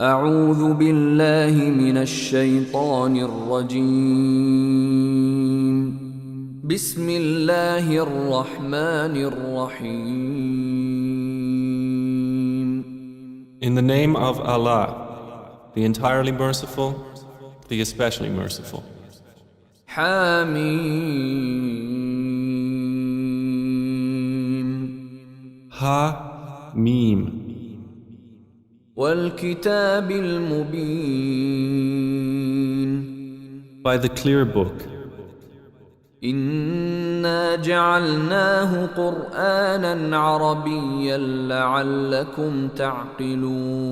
أعوذ بالله من الشيطان الرجيم بسم الله الرحمن الرحيم In the name of Allah, the entirely merciful, the especially merciful. حميم Ha, Mim. والكتاب المبين By the clear book, إنا جعلناه قرآنا عربيا لعلكم تعقلون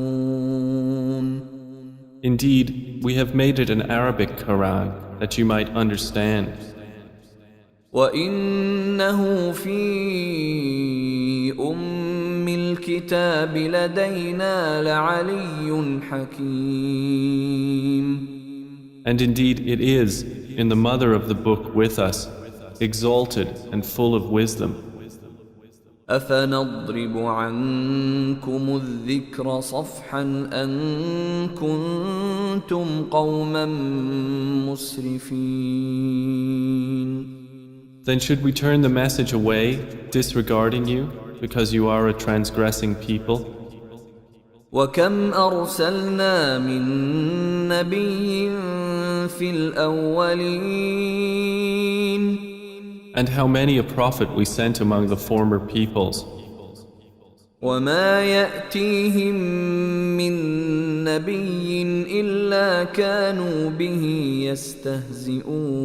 indeed, we have made it an Arabic Quran that you might understand. وإنه في الكتاب لدينا لعلي حكيم And indeed, it is in the mother of the book with us, exalted and full of wisdom. أفنضرب عنكم الذكر صفحا أن كنتم قوما مسرفين Then should we turn the message away, disregarding you, because you are a transgressing people? وكم أرسلنا من نبي في الأولين And how many a prophet we sent among the former peoples, وما يأتيهم من نبي إلا كانوا به يستهزئون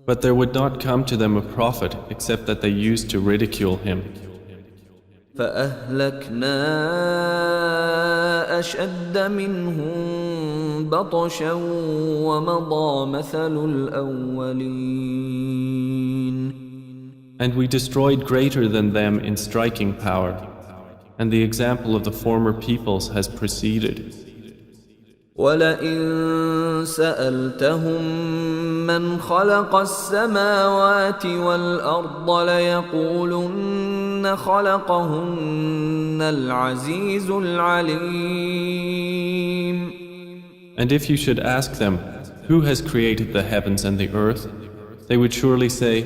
but there would not come to them a prophet except that they used to ridicule him. فأهلكنا أشد منهم بطشا ومضى مثل الأولين And we destroyed greater than them in striking power, and the example of the former peoples has preceded. ولئن سألتهم من خلق السماوات والأرض ليقولن خلقهن العزيز العليم And if you should ask them, who has created the heavens and the earth, they would surely say,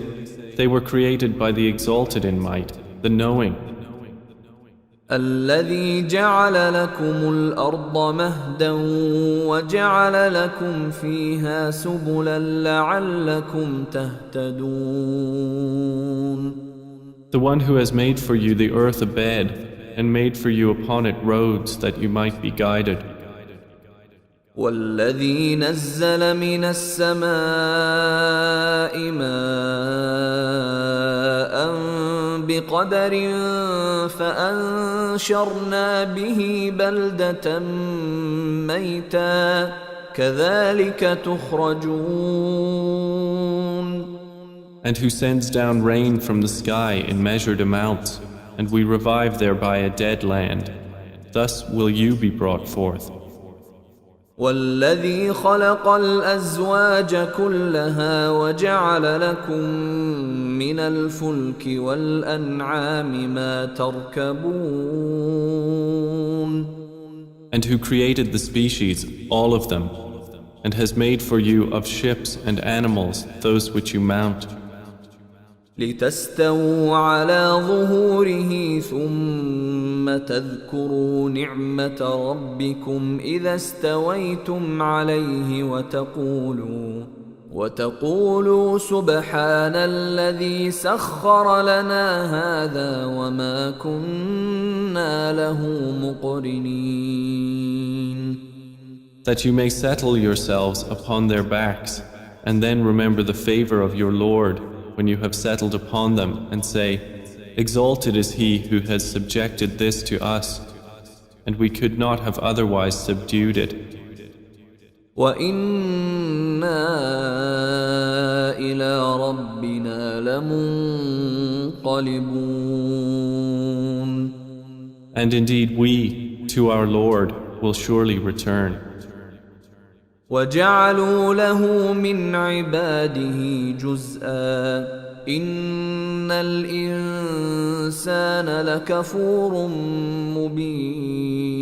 they were created by the exalted in might, the knowing. الذي جعل لكم الأرض مهدا وجعل لكم فيها سبلا لعلكم تهتدون The one who has made for you the earth a bed and made for you upon it roads that you might be guided. والذي نزل من السماء ماء بقدر فأنشرنا به بلدة ميتا كذلك تخرجون And who sends down rain from the sky in measured amounts, and we revive thereby a dead land. Thus will you be brought forth. والذي خلق الأزواج كلها وجعل لكم من الفلك والأنعام ما تركبون And who created the species, all of them, and has made for you of ships and animals those which you mount, لتستووا على ظهوره ثم تذكروا نعمة ربكم إذا استويتم عليه وتقولوا سبحان الذي سخر لنا هذا وما كنا له مقرنين that you may settle yourselves upon their backs, and then remember the favor of your Lord when you have settled upon them, and say, exalted is he who has subjected this to us, and we could not have otherwise subdued it. وَإِنَّا إِلَى رَبِّنَا لَمُنْقَلِبُونَ And indeed we, to our Lord, will surely return. وجعلوا له من عباده جزءا إن الإنسان لكفور مبين.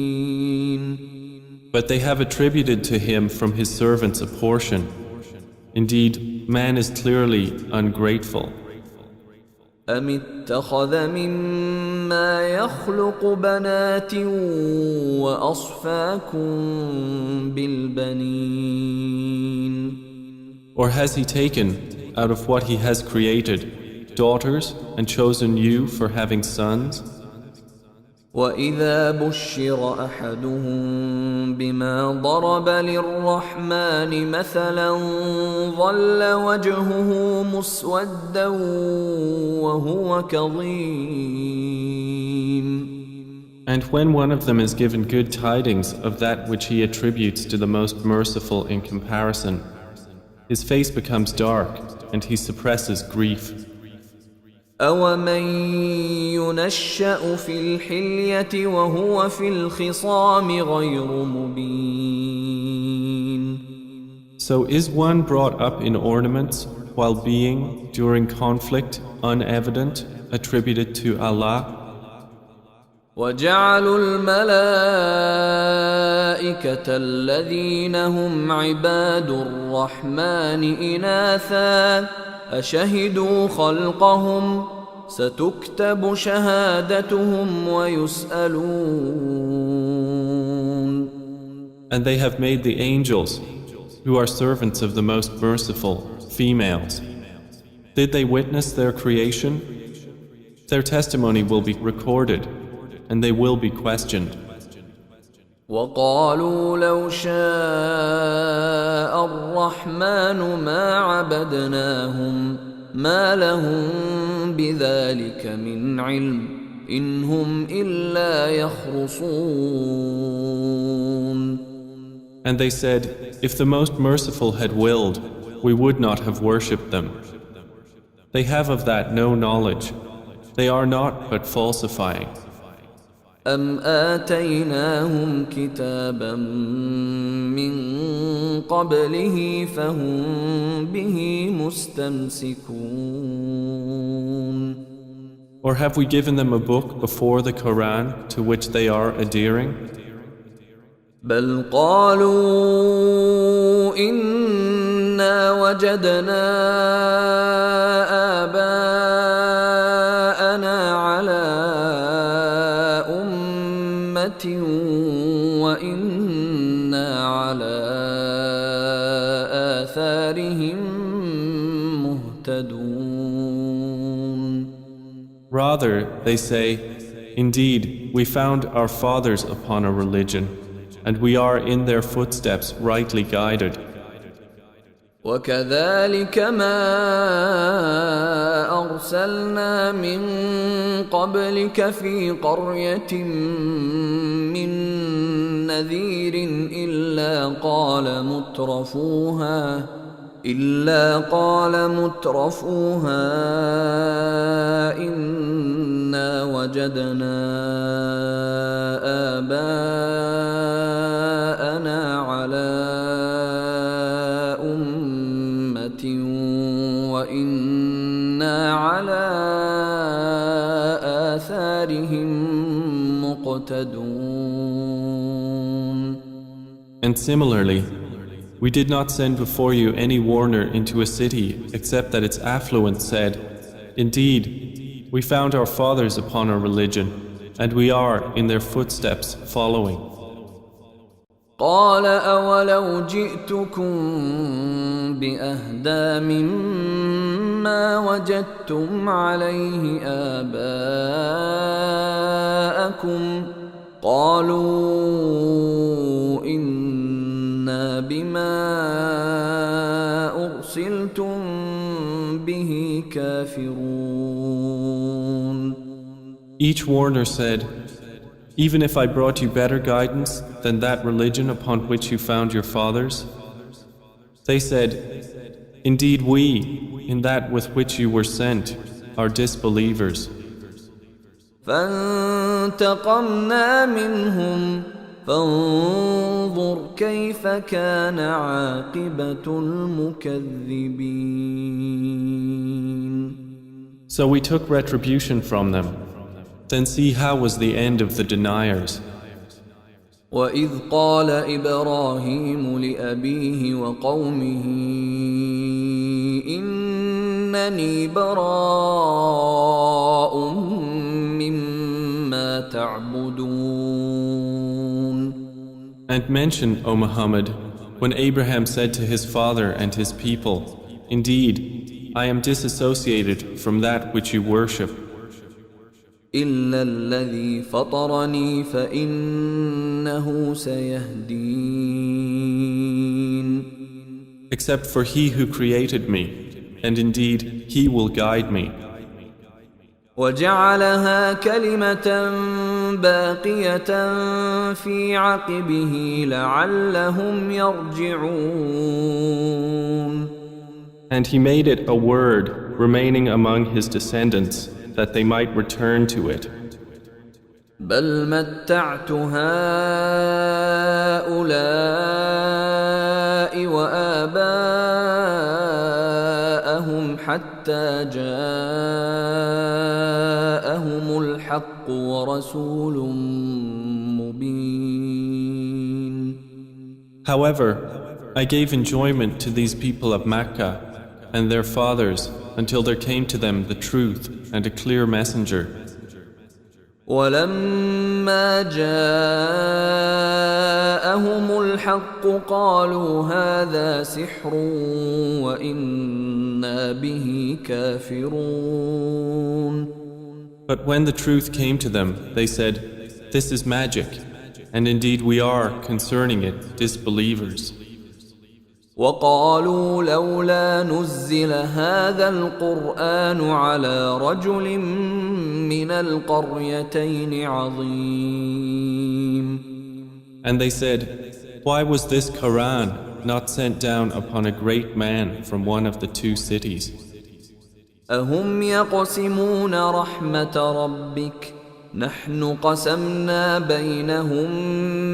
But they have attributed to him from his servants a portion. Indeed, man is clearly ungrateful. أم اتخذ مما يخلق بنات وأصفاكم بالبنين. Or has he taken, out of what he has created, daughters and chosen you for having sons? وإذا بشر أحدهم بما ضرب للرحمن مثلا ظل وجهه مسودا وهو كظيم. And when one of them is given good tidings of that which he attributes to the most merciful in comparison, his face becomes dark and he suppresses grief. أَوَمَن يُنَشَّأُ فِي الْحِلْيَةِ وَهُوَ فِي الْخِصَامِ غَيْرُ مُبِينٍ. So is one brought up in ornaments while being, during conflict, unevident, attributed to Allah? وَجَعَلُوا الْمَلَائِكَةَ الَّذِينَ هُمْ عِبَادُ الرَّحْمَنِ إِنَاثًا أشهدوا خلقهم ستكتب شهادتهم ويسألون. And they have made the angels, who are servants of the most merciful, females. Did they witness their creation? Their testimony will be recorded, and they will be questioned. وقالوا لو شاء الرحمن ما عبدناهم ما لهم بذلك من علم إن هم إلا يخرصون. And they said, if the most merciful had willed, we would not have worshipped them. They have of that no knowledge. They are not but falsifying. أم آتيناهم كتابا من قبله فهم به مستمسكون. Or have we given them a book before the Quran to which they are adhering? بل قالوا إنا وجدنا آباءنا على وإنا على آثارهم مهتدون. Rather, they say, indeed, we found our fathers upon a religion, and we are in their footsteps rightly guided. وكذلك ما أرسلنا من قبلك في قرية من نذير إلا قال مترفوها إنا وجدنا آباءنا على وإنا على آثارهم مقتدون. And similarly, we did not send before you any warner into a city except that its affluent said, indeed, we found our fathers upon our religion, and we are in their footsteps following. قال أولو جئتكم بأهدى مما وجدتم عليه آباءكم قالوا إنا بما أرسلتم به كافرون. Each warner said, even if I brought you better guidance than that religion upon which you found your fathers? They said, indeed we, in that with which you were sent, are disbelievers. فانتقمنا منهم فانظر كيف كان عاقبة المكذبين. So we took retribution from them. Then see how was the end of the deniers. وَإِذْ قَالَ إِبْرَاهِيمُ لِأَبِيهِ وَقَوْمِهِ إِنَّنِي بَرَاءٌ مِّمَّا تَعْبُدُونَ. And mention, O Muhammad, when Abraham said to his father and his people, "Indeed, I am disassociated from that which you worship. إِلَّا الَّذِي فَطَرَنِي فَإِنَّهُ سَيَهْدِينِ. Except for He who created me, and indeed He will guide me." وَجَعَلَهَا كَلِمَةً بَاقِيَةً فِي عَقِبِهِ لَعَلَّهُمْ يَرْجِعُونَ. And He made it a word remaining among His descendants, that they might return to it. بَلْ مَتَّعْتُ هَؤُلَاءِ وَآبَاءَهُمْ حَتَّى جَاءَهُمُ الْحَقُّ وَرَسُولٌ مُبِينٌ. However, I gave enjoyment to these people of Mecca and their fathers until there came to them the truth and a clear messenger. وَلَمَّا جَاءَهُمُ الْحَقُّ قَالُوا هَذَا سِحْرٌ وَإِنَّا بِهِ كَافِرُونَ. But when the truth came to them, they said, "This is magic, and indeed we are, concerning it, disbelievers." وَقَالُوا لَوْلَا نُزِّلَ هَذَا الْقُرْآنُ عَلَى رَجُلٍ مِّنَ الْقَرْيَتَيْنِ عَظِيمٍ. And they said, "Why was this Quran not sent down upon a great man from one of the two cities?" أَهُمْ يَقْسِمُونَ رَحْمَةَ رَبِّكَ نحن قسمنا بينهم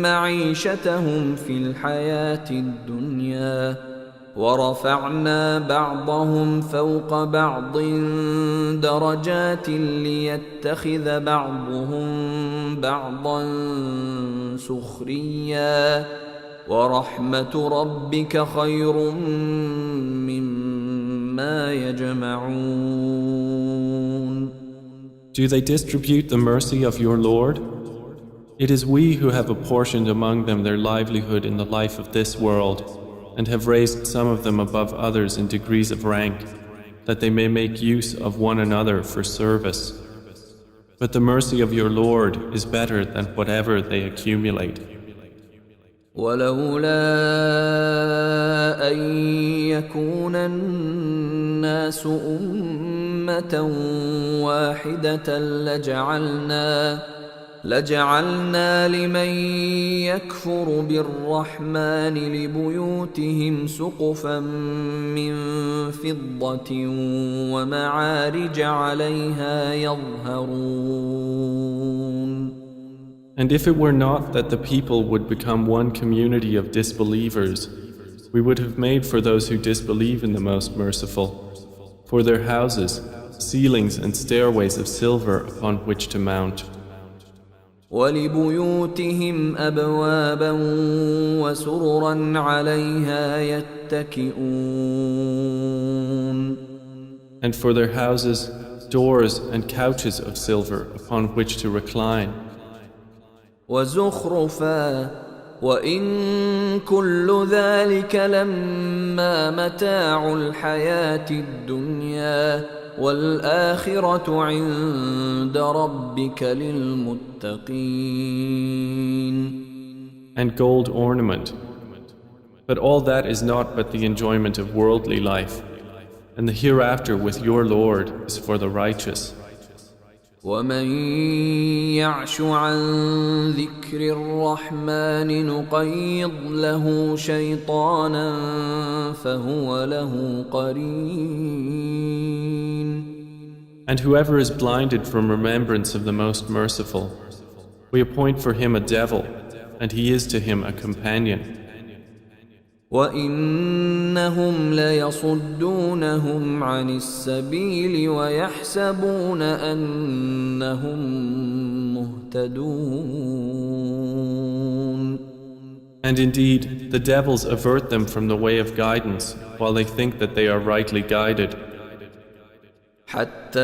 معيشتهم في الحياة الدنيا ورفعنا بعضهم فوق بعض درجات ليتخذ بعضهم بعضا سخريا ورحمة ربك خير مما يجمعون. Do they distribute the mercy of your Lord? It is we who have apportioned among them their livelihood in the life of this world, and have raised some of them above others in degrees of rank, that they may make use of one another for service. But the mercy of your Lord is better than whatever they accumulate. ولولا أن يكون الناس أمة واحدة لجعلنا لمن يكفر بالرحمن لبيوتهم سقفا من فضة ومعارج عليها يظهرون. And if it were not that the people would become one community of disbelievers, we would have made for those who disbelieve in the Most Merciful, for their houses, ceilings and stairways of silver upon which to mount. وَلِبُيُوتِهِمْ أَبْوَابًا وَسُرُرًا عَلَيْهَا يَتَّكِئُونَ. And for their houses, doors and couches of silver upon which to recline. وَزُخْرُفًا وَإِن كُلُّ ذَلِكَ لَمَّا مَتَاعُ الْحَيَاةِ الدُّنْيَا وَالْآخِرَةُ عِندَ رَبِّكَ لِلْمُتَّقِينَ. And gold ornament. But all that is not but the enjoyment of worldly life, and the hereafter with your Lord is for the righteous. وَمَن يَعْشُ عَن ذِكْرِ الرَّحْمَنِ نُقَيِّضْ لَهُ شَيْطَانًا فَهُوَ لَهُ قَرِينٌ. And whoever is blinded from remembrance of the Most Merciful, we appoint for him a devil, and he is to him a companion. وَإِنَّهُمْ لَيَصُدُّونَهُمْ عَنِ السَّبِيلِ وَيَحْسَبُونَ أَنَّهُمْ مُهْتَدُونَ. And indeed, the devils avert them from the way of guidance, while they think that they are rightly guided. حتى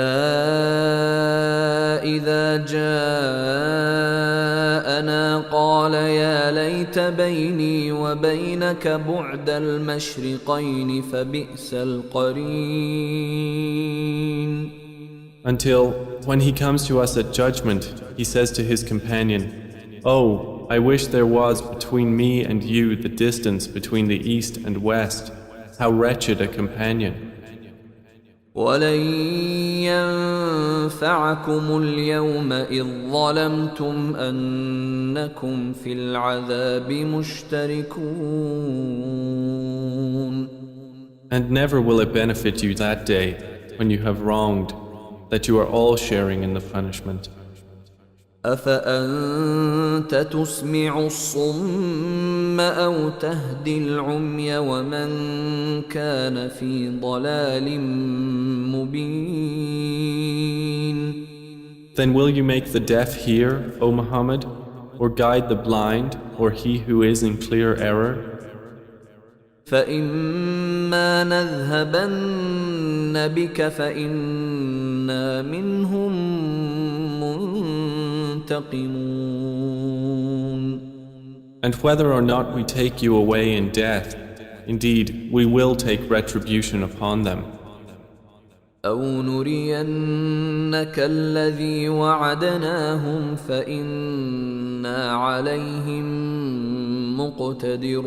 إذا جاءنا قال يا ليت بيني وبينك بعد المشرقين فبئس القرين. Until, when he comes to us at judgment, he says to his companion, "Oh, I wish there was between me and you the distance between the east and west. How wretched a companion." ولن ينفعكم اليوم إذ ظلمتم أنكم في العذاب مشتركون. And never will it benefit you that day, when you have wronged, that you are all sharing in the punishment. أفأنت تسمع الصم أو تهدي العمي ومن كان في ضلال مبين. Then will you make the deaf hear, O Muhammad, or guide the blind, or he who is in clear error? فإما نذهبن بك فإنا منهم منتقمون. And whether or not we take you away in death, indeed, we will take retribution upon them. أو نرينك الذي وعدناهم فإنا عليهم مقتدرون.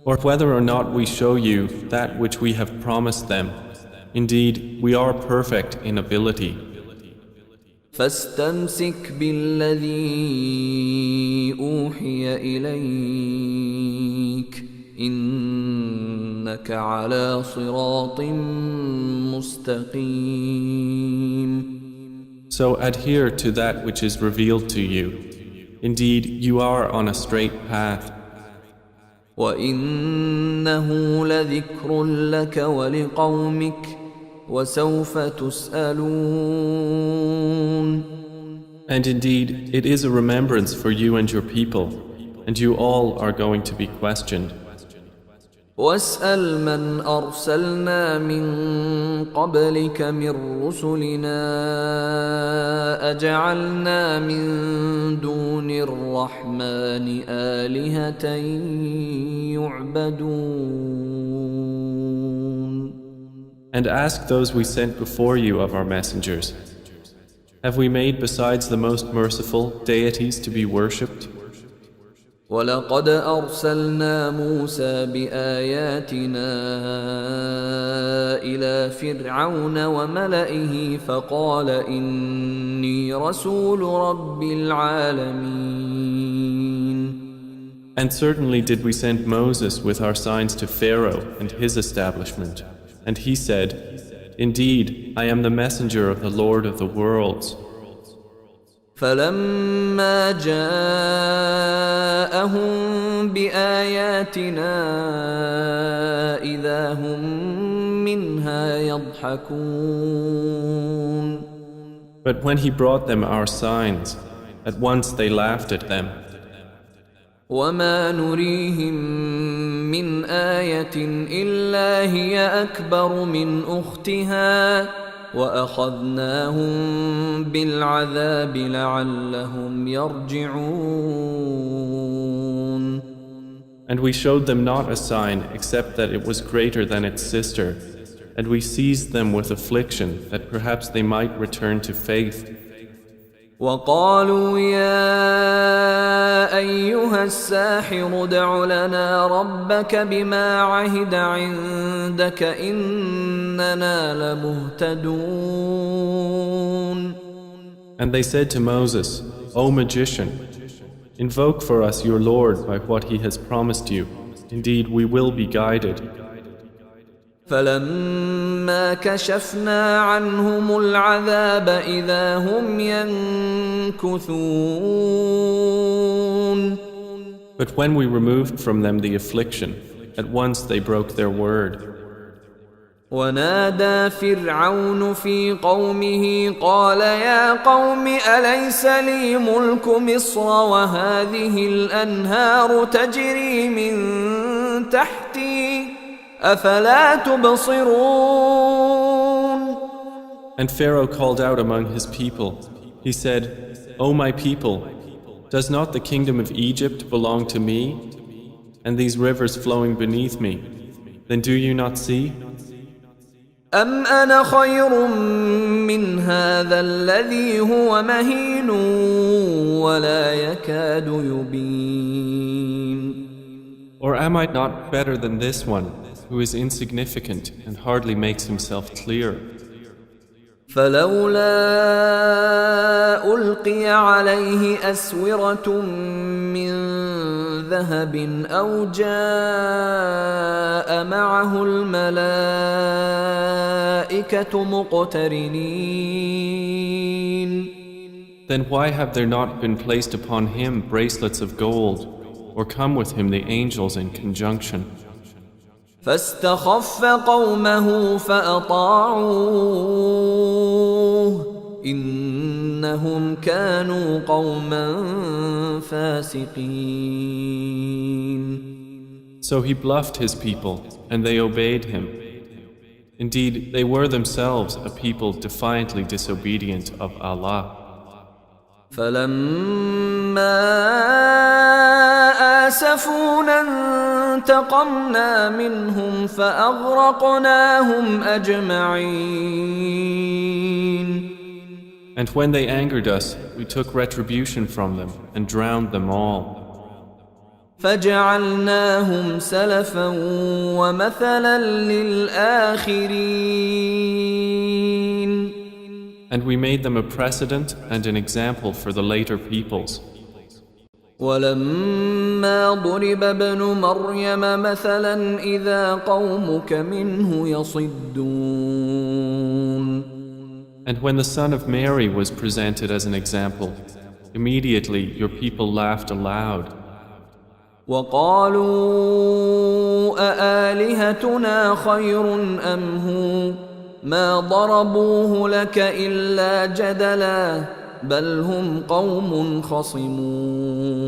Or whether or not we show you that which we have promised them, indeed, we are perfect in ability. فاستمسك بالذي أوحي إليك إنك على صراط مستقيم. So adhere to that which is revealed to you. Indeed, you are on a straight path. وإنه لذكر لك ولقومك وسوف تسألون. And indeed, it is a remembrance for you and your people, and you all are going to be questioned. واسأل من أرسلنا من قبلك من رسلنا أجعلنا من دون الرحمن آلهة يعبدون. And ask those we sent before you of our messengers, have we made besides the most merciful deities to be worshipped? ولقد أرسلنا موسى بآياتنا إلى فرعون وملئه فقال إني رسول رب العالمين. And certainly did we send Moses with our signs to Pharaoh and his establishment, and he said, "Indeed, I am the messenger of the Lord of the worlds." فلما جاءهم بآياتنا إذا هم منها يضحكون. But when he brought them our signs, at once they laughed at them. وما نريهم من آية إلا هي أكبر من أختها وأخذناهم بالعذاب لعلهم يرجعون. And we showed them not a sign except that it was greater than its sister, and we seized them with affliction that perhaps they might return to faith. وقالوا يا أيها الساحر ادع لنا ربك بما عهد عندك إننا لمهتدون. And they said to Moses, "O magician, invoke for us your Lord by what he has promised you. Indeed, we will be guided." فلما كشفنا عنهم العذاب إذا هم ينكثون. But when we removed from them the affliction, at once they broke their word. ونادى فرعون في قومه قال يا قوم أليس لي ملك مصر وهذه الأنهار تجري من تحتي أفلا تبصرون. And Pharaoh called out among his people. He said, O my people, does not the kingdom of Egypt belong to me, and these rivers flowing beneath me? Then do you not see? أم أنا خير من هذا الذي هو مهين ولا يكاد يبين. Or am I not better than this one, who is insignificant and hardly makes himself clear? فلولا ألقي عليه أسورة من ذهب أو جاء معه الملائكة مقترنين. Then why have there not been placed upon him bracelets of gold, or come with him the angels in conjunction? فاستخف قومه فأطاعوه إنهم كانوا قوما فاسقين. So he bluffed his people, and they obeyed him. Indeed, they were themselves a people defiantly disobedient of Allah. فلما آسفونا انتقمنا منهم فأغرقناهم أجمعين. And when they angered us, we took retribution from them and drowned them all. فجعلناهم سلفا ومثلا للآخرين. And we made them a precedent and an example for the later peoples. ولما ضرب ابن مريم مثلا إذا قومك منه يصدون. And when the son of Mary was presented as an example, immediately your people laughed aloud. وقالوا أآلهتنا خير أم هو ما ضربوه لك إلا جدلا بل هم قوم خصمون.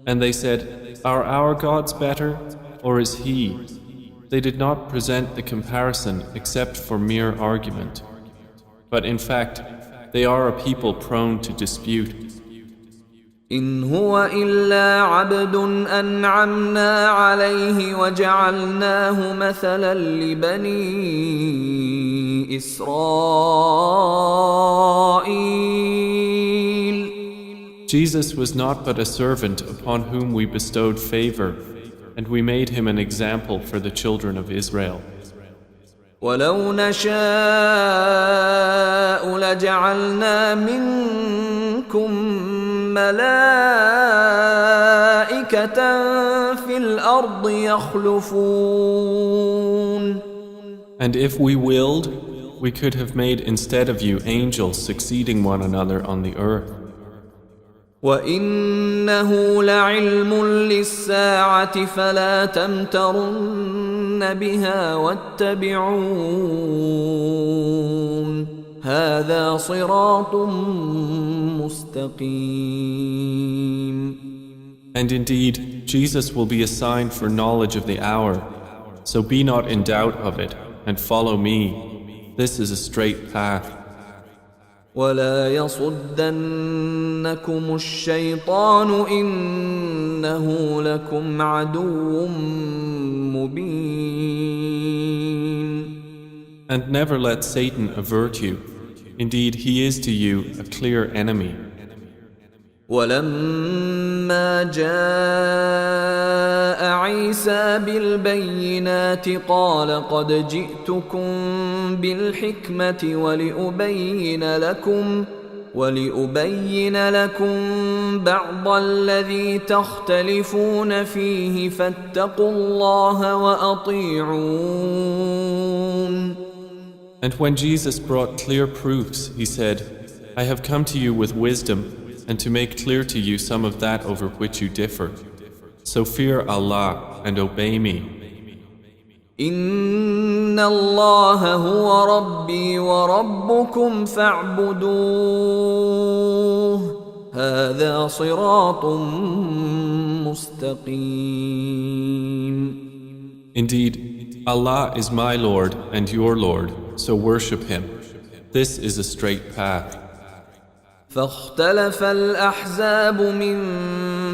And they said, are our gods better, or is he? They did not present the comparison except for mere argument. But in fact, they are a people prone to dispute. إن هو إلا عبد أنعمنا عليه وجعلناه مثلا لبني إسرائيل. Jesus was not but a servant upon whom we bestowed favor, and we made him an example for the children of Israel. ولو نشاء لجعلنا منكم ملائكة في الأرض يخلفون. And if we willed, we could have made instead of you angels succeeding one another on the earth. وإنه لعلم للساعة فلا تمترن بها واتبعون هذا صراط مستقيم. And indeed, Jesus will be a sign for knowledge of the hour, so be not in doubt of it, and follow me. This is a straight path. ولا يصدنكم الشيطان إنه لكم عدو مبين. And never let Satan avert you. Indeed, he is to you a clear enemy. ولما جاء عيسى بالبينات قال قد جئتكم بالحكمة ولأبين لكم بعض الذي تختلفون فيه فاتقوا الله وأطيعون. And when Jesus brought clear proofs, he said, I have come to you with wisdom and to make clear to you some of that over which you differ. So fear Allah and obey me. إن الله هو ربي وربكم فاعبدوه هذا صراط مستقيم. Indeed, Allah is my Lord and your Lord, so worship Him. This is a straight path. فاختلف الأحزاب من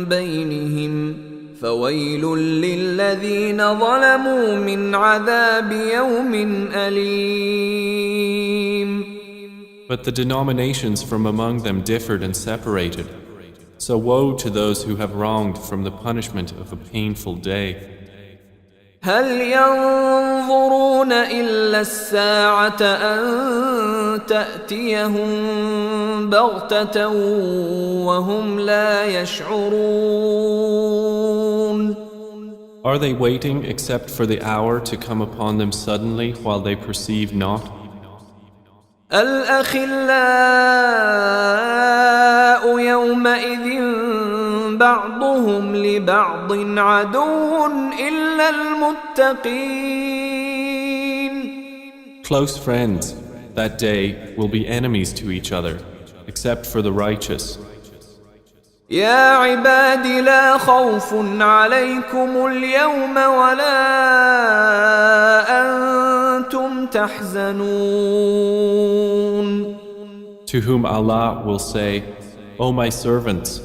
بينهم فويل للذين ظلموا من عذاب يوم أليم. But the denominations from among them differed and separated. So woe to those who have wronged from the punishment of a painful day. هل ينظرون إلا الساعة أن تأتيهم بغتة وهم لا يشعرون. Are they waiting except for the hour to come upon them suddenly while they perceive not? الأخلاء يومئذ بعضهم لبعض عدو إلا المتقين. Close friends that day will be enemies to each other, except for the righteous. يا عباد لا خوف عليكم اليوم ولا أنتم تحزنون. To whom Allah will say, O my servants,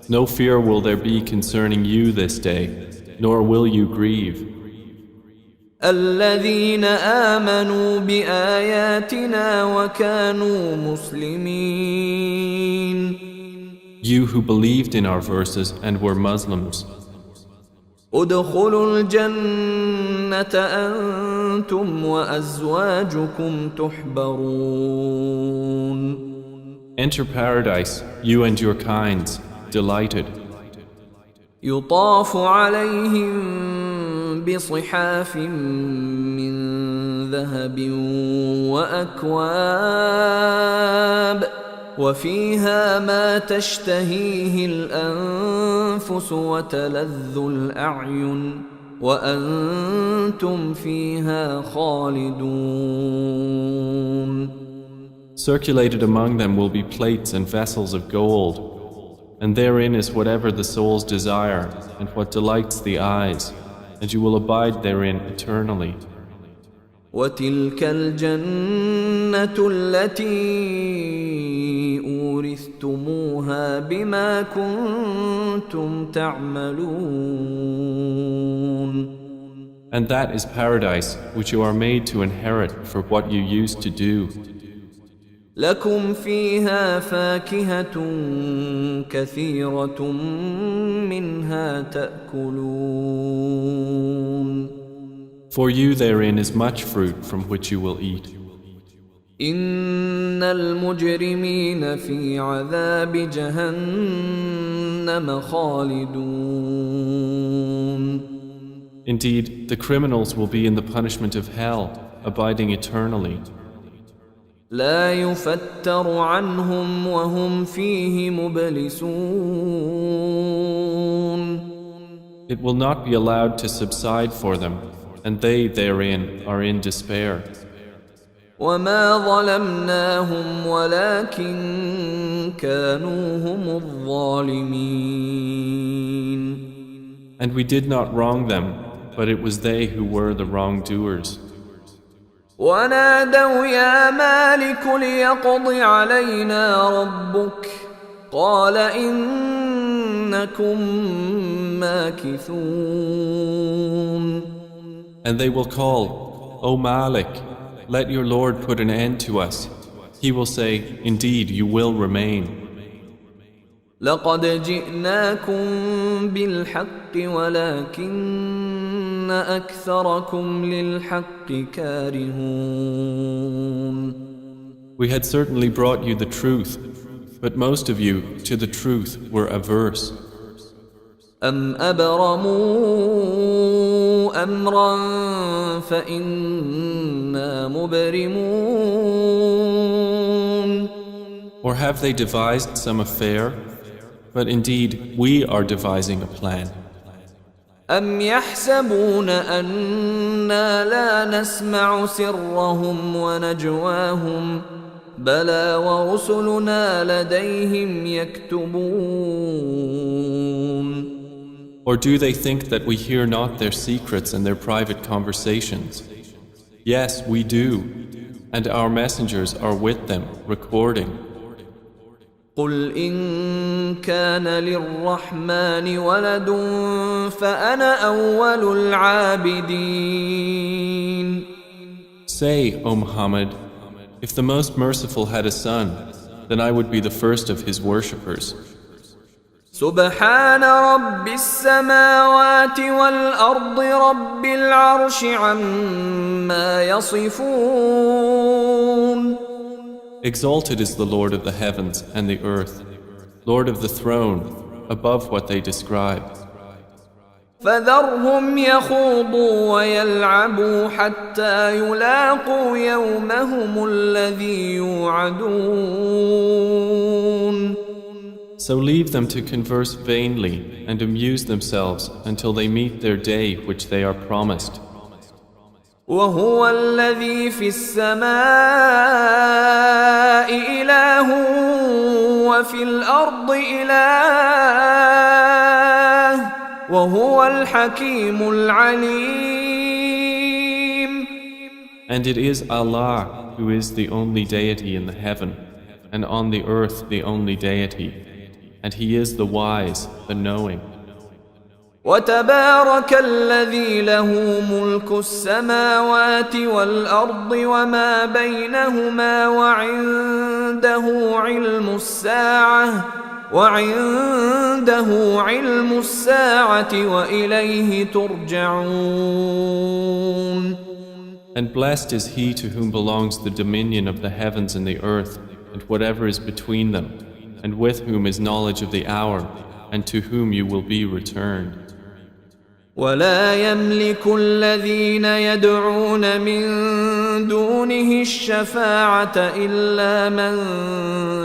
no fear will there be concerning you this day, nor will you grieve. الذين آمنوا بآياتنا وكانوا مسلمين. You who believed in our verses and were Muslims. ادخلوا الجنة أنتم وأزواجكم تحبرون. Enter paradise, you and your kinds, delighted. يطاف عليهم بصحاف من ذهب وأكواب وفيها ما تشتهيه الأنفس وتلذ الأعين وأنتم فيها خالدون. Circulated among them will be plates and vessels of gold, and therein is whatever the souls desire and what delights the eyes, and you will abide therein eternally. وتلك الجنة التي أورثتموها بما كنتم تعملون. And that is paradise which you are made to inherit for what you used to do. لكم فيها فاكهة كثيرة منها تأكلون. For you therein is much fruit from which you will eat. إن المجرمين في عذاب جهنم خالدون. Indeed, the criminals will be in the punishment of hell, abiding eternally. لا يفتر عنهم وهم فيه مبلسون. It will not be allowed to subside for them, and they therein are in despair. وما ظلمناهم ولكن كانوا هم الظالمين. And we did not wrong them, but it was they who were the wrongdoers. ونادوا يا مالك ليقض علينا ربك قال إنكم ماكثون. And they will call, O Malik, let your Lord put an end to us. He will say, indeed, you will remain. لقد جئناكم بالحق ولكن أكثركم للحق كارهون. We had certainly brought you the truth, But most of you, to the truth, were averse. أم أبرموا أمرا فإنا مبرمون Or have they devised some affair? But indeed, we are devising a plan. أم يحسبون أنا لا نسمع سرهم ونجواهم بلى ورسلنا لديهم يكتبون Or do they think that we hear not their secrets and their private conversations? Yes, we do, and our messengers are with them, recording. قل إن كان للرحمن ولد فأنا أول العابدين. Say, O Muhammad, if the Most Merciful had a son, then I would be the first of his worshippers. سبحان رب السماوات والأرض رب العرش عما يصفون. Exalted is the Lord of the heavens and the earth, Lord of the throne, above what they describe. فذرهم يخوضوا ويلعبوا حتى يلاقوا يومهم الذي يوعدون. So leave them to converse vainly and amuse themselves until they meet their day which they are promised. وهو الذي في السماء إله وفي الأرض إله وهو الحكيم العليم. And it is Allah who is the only deity in the heaven and on the earth the only deity, and He is the wise, the knowing. وتبارك الذي له ملك السماوات والأرض وما بينهما وعنده علم الساعة وإليه ترجعون. And blessed is he to whom belongs the dominion of the heavens and the earth and whatever is between them, and with whom is knowledge of the hour, and to whom you will be returned. ولا يملك الذين يدعون من دونه الشفاعة إلا من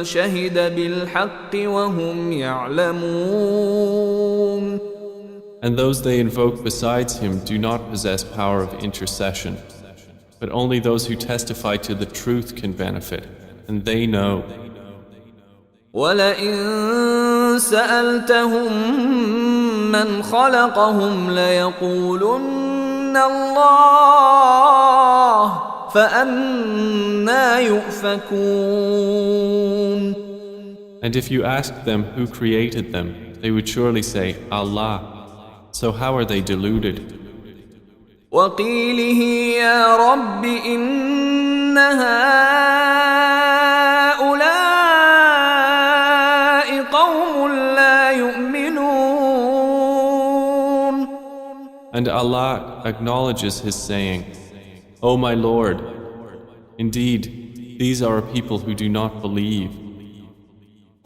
شهد بالحق وهم يعلمون. And those they invoke besides him do not possess power of intercession, but only those who testify to the truth can benefit, and they know. وَلَئِن سَأَلْتَهُم مَّنْ خَلَقَهُمْ لَيَقُولُنَّ اللَّهُ فَأَنَّىٰ يُؤْفَكُونَ. And if you asked them who created them, they would surely say, Allah. So how are they deluded? وَقِيلِهِ يَا رَبِّ إِنَّ هَٰؤُلَاءِ قَوْمٌ لَّا يُؤْمِنُونَ. And Allah acknowledges His saying, O my Lord, indeed, these are a people who do not believe.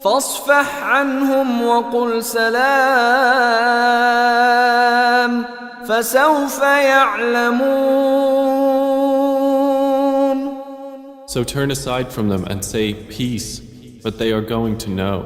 فاصفح عنهم وقل سلام فسوف يعلمون. So turn aside from them and say peace, but they are going to know.